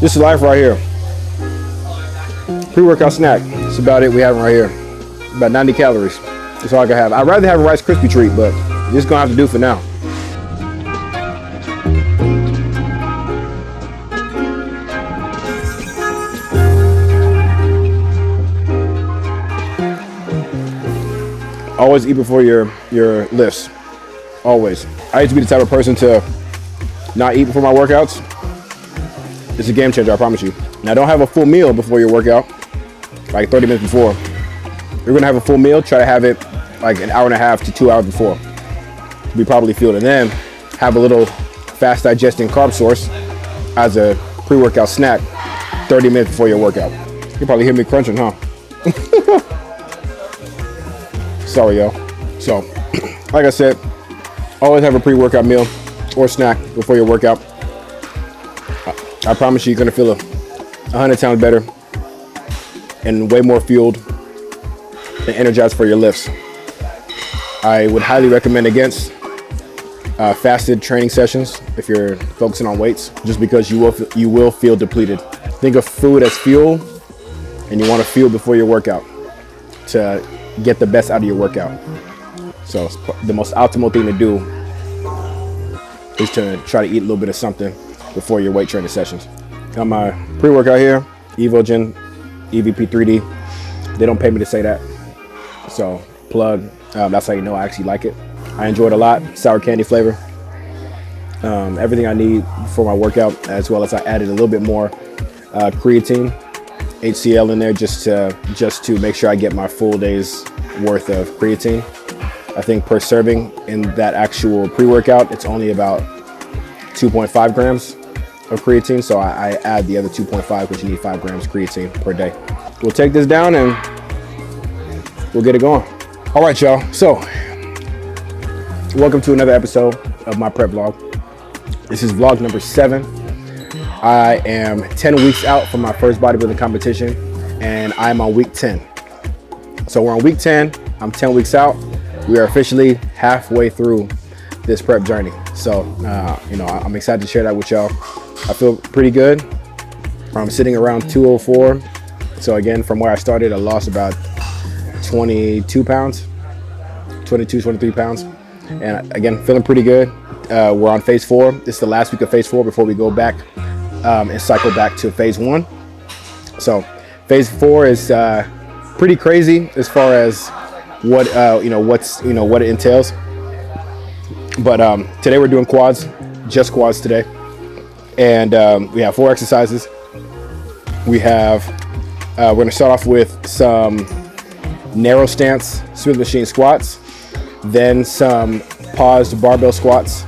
This is life right here. Pre-workout snack. That's about it we have right here. About 90 calories. That's all I can have. I'd rather have a Rice Krispie treat, but this is gonna have to do for now. Always eat before your lifts. Always. I used to be the type of person to not eat before my workouts. It's a game changer, I promise you. Now, don't have a full meal before your workout, like 30 minutes before. You're gonna have a full meal, try to have it like an hour and a half to 2 hours before. Be properly fueled, and then have a little fast digesting carb source as a pre-workout snack 30 minutes before your workout. You probably hear me crunching, huh? Sorry, y'all. So, like I said, always have a pre-workout meal or snack before your workout. I promise you, you're gonna feel 100 times better and way more fueled and energized for your lifts. I would highly recommend against fasted training sessions if you're focusing on weights, just because you will feel depleted. Think of food as fuel, and you want to fuel before your workout to get the best out of your workout. So the most optimal thing to do is to try to eat a little bit of something before your weight training sessions. Got my pre-workout here, Evogen EVP 3D. They don't pay me to say that, so plug. That's how you know I actually like it. I enjoy it a lot. Sour candy flavor. Everything I need for my workout, as well as I added a little bit more creatine, HCl in there, just to make sure I get my full day's worth of creatine. I think per serving in that actual pre-workout, it's only about 2.5 grams of creatine. So I add the other 2.5 because you need 5 grams creatine per day. We'll take this down and we'll get it going. All right, y'all. So welcome to another episode of my prep vlog. This is vlog number 7. I am 10 weeks out from my first bodybuilding competition, and I'm on week 10. So we're on week 10. I'm 10 weeks out. We are officially halfway through this prep journey. So, I'm excited to share that with y'all. I feel pretty good. I'm sitting around 204. So again, from where I started, I lost about 22 pounds, 23 pounds. And again, feeling pretty good. We're on phase 4. This is the last week of phase 4 before we go back and cycle back to phase 1. So phase 4 is pretty crazy as far as what it entails. But today we're doing quads, just quads today, and we have 4 exercises. We're gonna start off with some narrow stance Smith machine squats, then some paused barbell squats,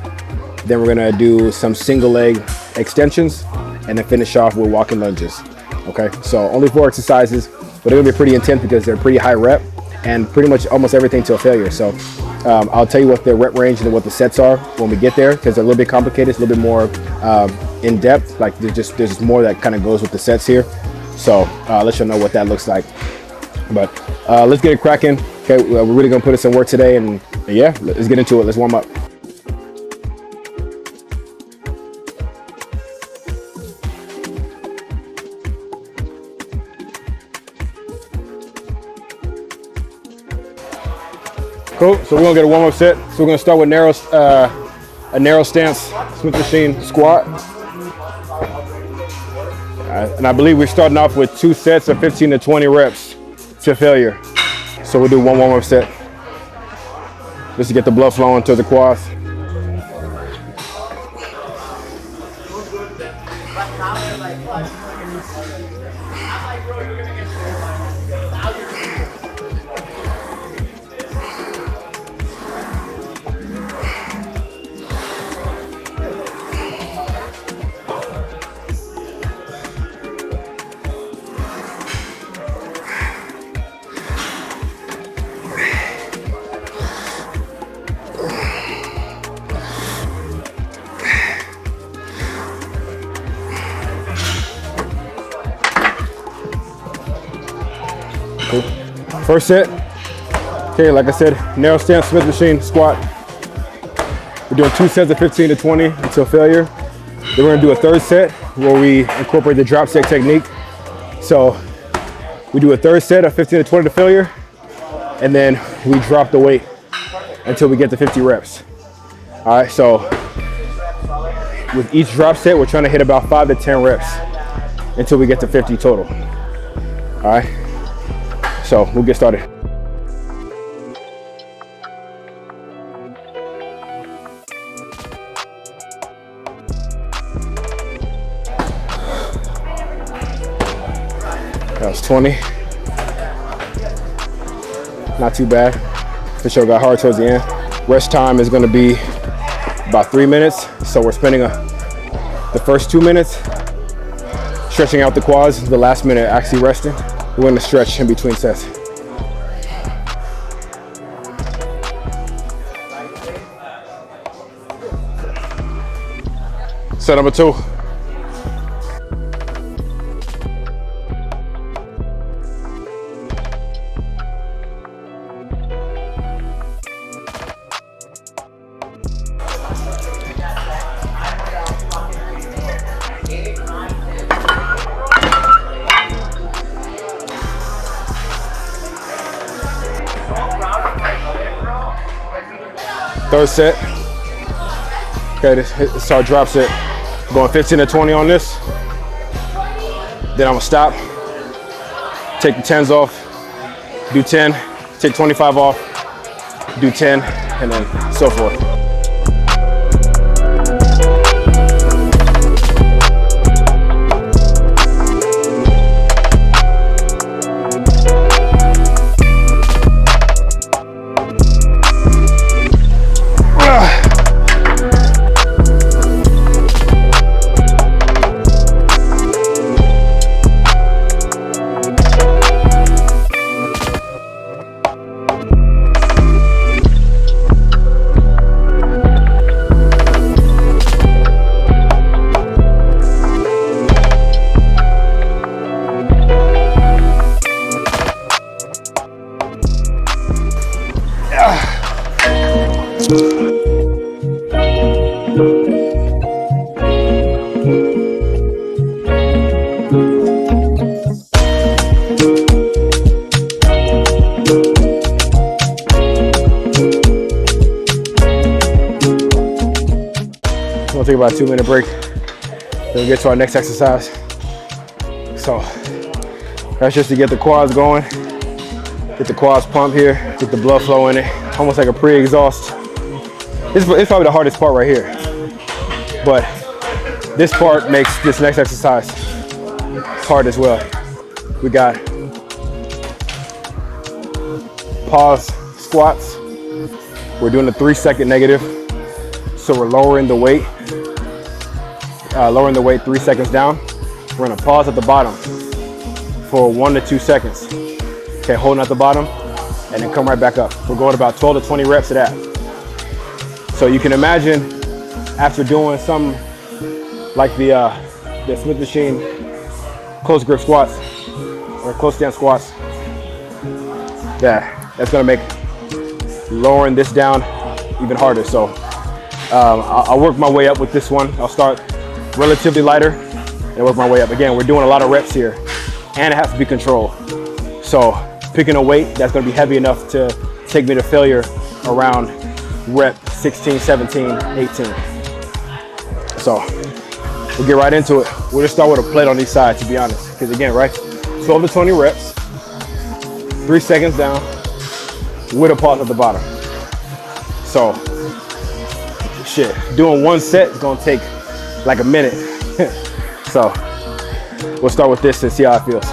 then we're gonna do some single leg extensions, and then finish off with walking lunges. Okay, so only 4 exercises, but they're gonna be pretty intense because they're pretty high rep and pretty much almost everything to a failure. So I'll tell you what the rep range and what the sets are when we get there, because they're a little bit complicated. It's a little bit more in depth. Like there's more that kind of goes with the sets here. So I'll let you know what that looks like. But let's get it cracking. Okay, we're really gonna put in some work today, and yeah, let's get into it. Let's warm up. Cool. So we're gonna get a warm-up set. So we're gonna start with a narrow stance Smith machine squat. And I believe we're starting off with 2 sets of 15 to 20 reps to failure. So we'll do 1 warm-up set just to get the blood flowing to the quads. First set, okay, like I said, narrow stance Smith machine squat. We're doing 2 sets of 15 to 20 until failure. Then we're gonna do a 3rd set where we incorporate the drop set technique. So we do a third set of 15 to 20 to failure, and then we drop the weight until we get to 50 reps. All right, so with each drop set, we're trying to hit about 5 to 10 reps until we get to 50 total. All right, so we'll get started. That was 20. Not too bad. For sure got hard towards the end. Rest time is gonna be about 3 minutes. So we're spending the first 2 minutes stretching out the quads, the last minute actually resting. We're gonna stretch in between sets. Set number 2. Third set. Okay, this is our drop set. Going 15 to 20 on this. Then I'm gonna stop. Take the 10s off. Do 10. Take 25 off. Do 10, and then so forth. We'll take about a 2-minute break. Then we'll get to our next exercise. So that's just to get the quads going, get the quads pumped here, get the blood flow in it, almost like a pre-exhaust. It's probably the hardest part right here. But this part makes this next exercise hard as well. We got pause squats. We're doing the 3-second negative. So we're lowering the weight 3 seconds down. We're gonna pause at the bottom for 1 to 2 seconds. Okay, holding at the bottom and then come right back up. We're going about 12 to 20 reps of that. So you can imagine after doing some like the Smith machine close grip squats or close stance squats, that's gonna make lowering this down even harder. So I'll work my way up with this one. I'll start relatively lighter and work my way up. Again, we're doing a lot of reps here and it has to be controlled. So picking a weight that's gonna be heavy enough to take me to failure around rep 16, 17, 18. So we'll get right into it. We'll just start with a plate on each side, to be honest. Because again, right, 12 to 20 reps, 3 seconds down with a pause at the bottom. So shit, doing one set is gonna take like a minute. So we'll start with this and see how it feels.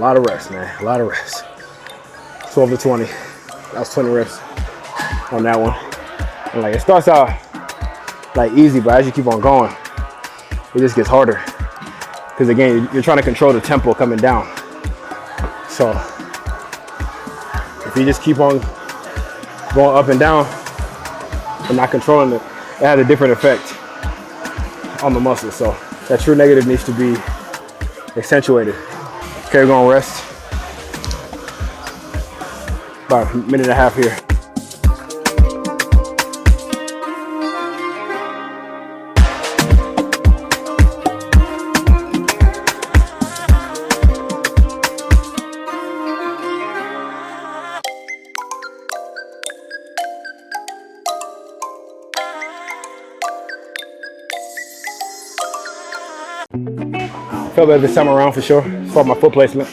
lot of reps, man. A lot of reps. 12 to 20. That was 20 reps on that one. And like, it starts out like easy, but as you keep on going, it just gets harder. Because again, you're trying to control the tempo coming down. So if you just keep on going up and down and not controlling it, it has a different effect on the muscle. So that true negative needs to be accentuated. Okay, we're gonna rest. About a minute and a half here. Felt better this time around for sure. As far as my foot placement,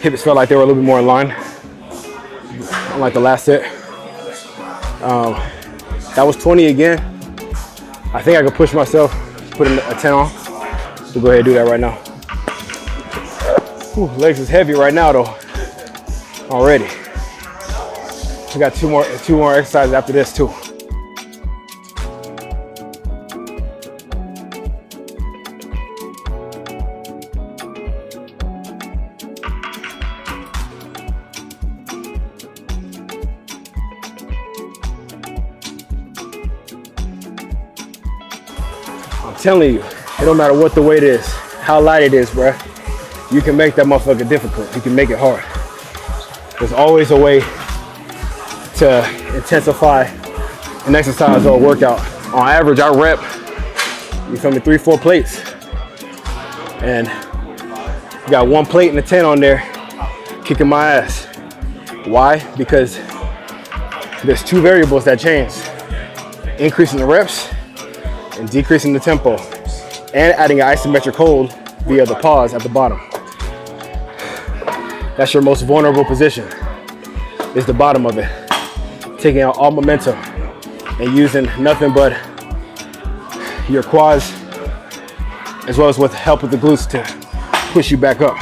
hips felt like they were a little bit more in line. Unlike the last set. That was 20 again. I think I could push myself, put a 10 on. So go ahead and do that right now. Whew, legs is heavy right now though. Already. We got two more exercises after this too. I'm telling you, it don't matter what the weight is, how light it is, bruh. You can make that motherfucker difficult. You can make it hard. There's always a way to intensify an exercise or a workout. On average, I rep, you feel me, 3-4 plates. And you got 1 plate and a 10 on there, kicking my ass. Why? Because there's 2 variables that change. Increasing the reps and decreasing the tempo, and adding an isometric hold via the pause at the bottom. That's your most vulnerable position, is the bottom of it. Taking out all momentum and using nothing but your quads, as well as with help with the glutes to push you back up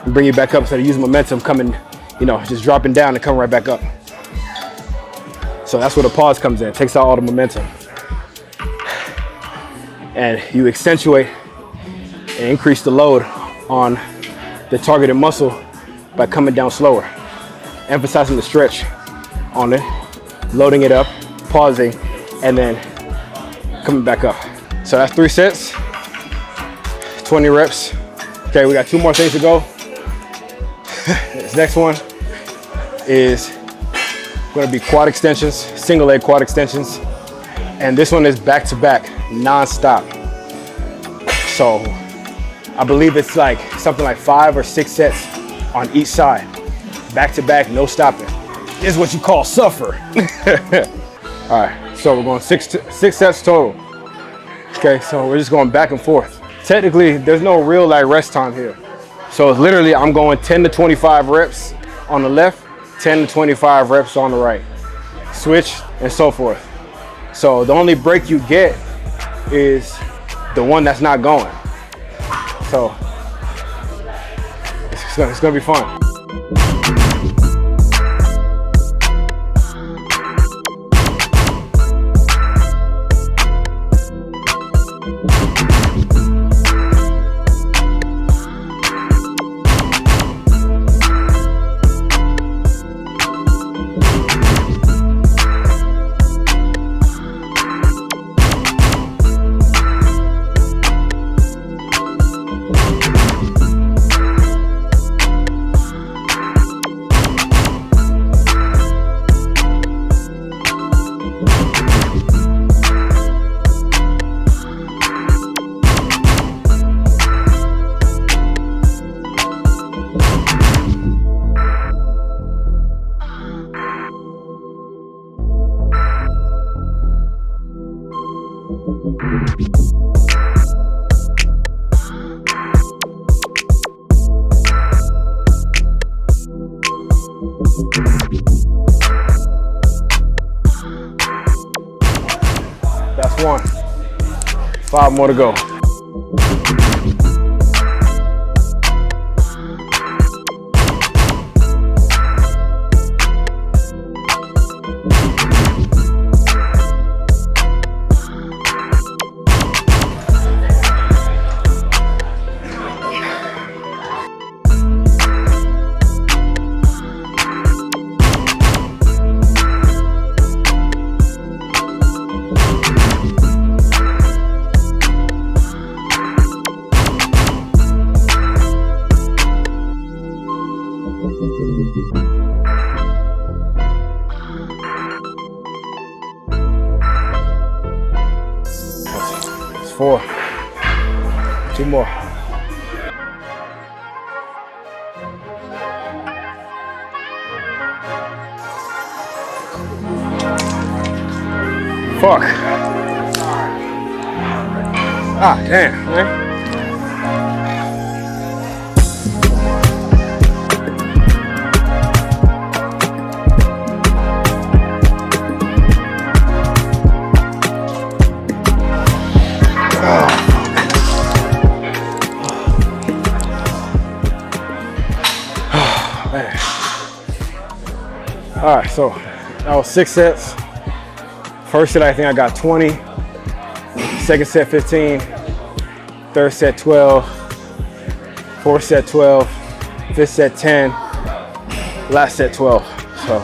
and bring you back up instead of using momentum coming, you know, just dropping down and coming right back up. So that's where the pause comes in. It takes out all the momentum. And you accentuate and increase the load on the targeted muscle by coming down slower, emphasizing the stretch on it, loading it up, pausing, and then coming back up. So that's 3 sets, 20 reps. Okay, we got 2 more things to go. This next one is going to be quad extensions, single leg quad extensions. And this one is back to back, non-stop. So I believe it's like something like 5 or 6 sets on each side. Back to back, no stopping. This is what you call suffer. All right, so we're going 6 sets total. Okay, so we're just going back and forth. Technically, there's no real like rest time here. So it's literally, I'm going 10 to 25 reps on the left, 10 to 25 reps on the right. Switch and so forth. So the only break you get is the one that's not going. So it's gonna be fun. That's 1. 5 more to go. It's 4. 2 more. Fuck. Ah, damn, man. Man. All right, so that was 6 sets. First set, I think I got 20. Second set, 15. Third set, 12. Fourth set, 12. Fifth set, 10. Last set, 12. So,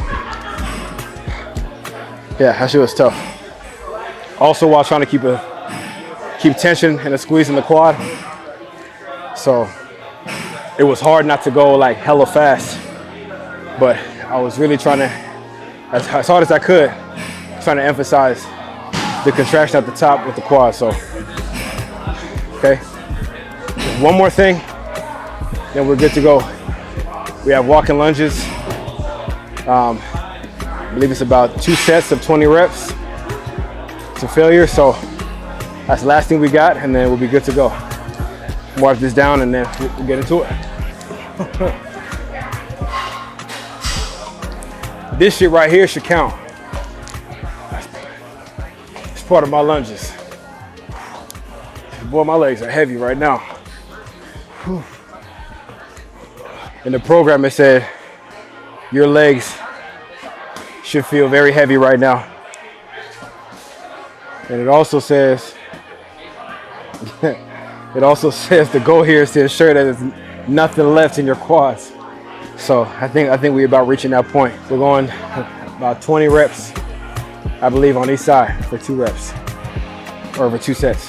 yeah, that shit was tough. Also, while trying to keep tension and a squeeze in the quad. So, it was hard not to go like hella fast, but I was really trying to, as hard as I could, trying to emphasize the contraction at the top with the quad. So, okay, one more thing, then we're good to go. We have walking lunges. I believe it's about 2 sets of 20 reps to failure. So that's the last thing we got, and then we'll be good to go. Wipe this down, and then we'll get into it. This shit right here should count. It's part of my lunges. Boy, my legs are heavy right now. Whew. In the program, it said your legs should feel very heavy right now. And it also says, the goal here is to ensure that there's nothing left in your quads. So I think we're about reaching that point. We're going about 20 reps, I believe, on each side for 2 reps, or for 2 sets.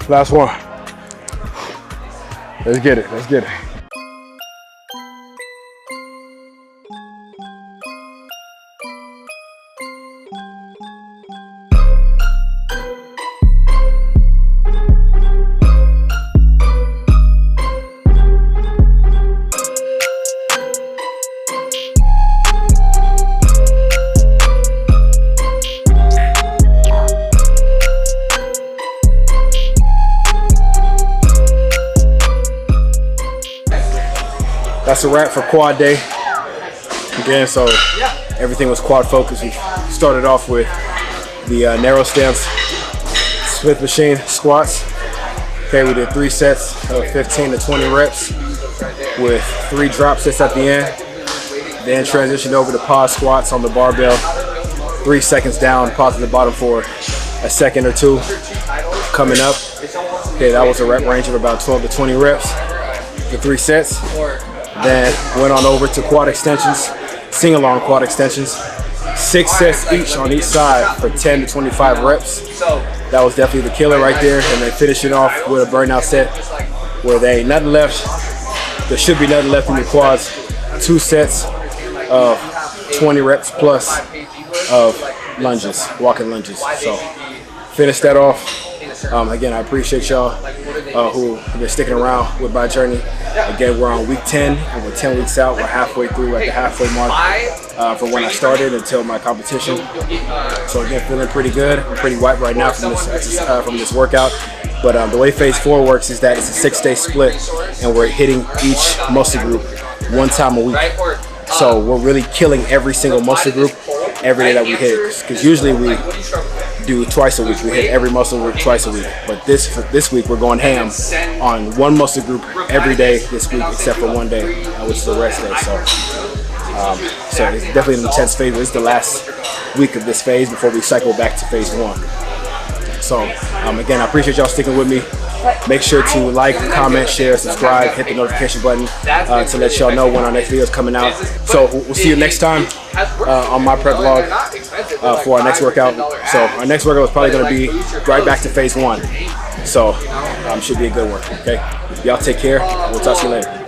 Last one. Let's get it, let's get it. That's a wrap for quad day. Again, so everything was quad focused. We started off with the narrow stance Smith machine squats. Okay, we did 3 sets of 15 to 20 reps with 3 drop sets at the end. Then transitioned over to pause squats on the barbell. 3 seconds down, pause at the bottom for a second or 2. Coming up, okay, that was a rep range of about 12 to 20 reps for 3 sets. Then went on over to quad extensions, sing-along quad extensions. 6 sets each on each side for 10 to 25 reps. That was definitely the killer right there. And then finishing off with a burnout set where there ain't nothing left. There should be nothing left in your quads. 2 sets of 20 reps plus of lunges, walking lunges. So finish that off. Again, I appreciate y'all who have been sticking around with my journey. Again, we're on week 10 and we're 10 weeks out. We're halfway through, at the halfway mark from when I started until my competition. So again, feeling pretty good. I'm pretty wiped right now from this workout. But the way phase 4 works is that it's a 6-day split and we're hitting each muscle group 1 time a week. So we're really killing every single muscle group every day that we hit it. Because usually we do twice a week. We hit every muscle group twice a week. But this week we're going ham on 1 muscle group every day this week except for 1 day, which is the rest day. So it's definitely an intense phase. This is the last week of this phase before we cycle back to phase 1. So again, I appreciate y'all sticking with me. Make sure to like, comment, share, subscribe, hit the notification button to let y'all know when our next video is coming out. So we'll see you next time on my prep vlog for our next workout. So our next workout is probably going to be right back to phase 1. So should be a good one. Okay, y'all take care. We'll talk to you later.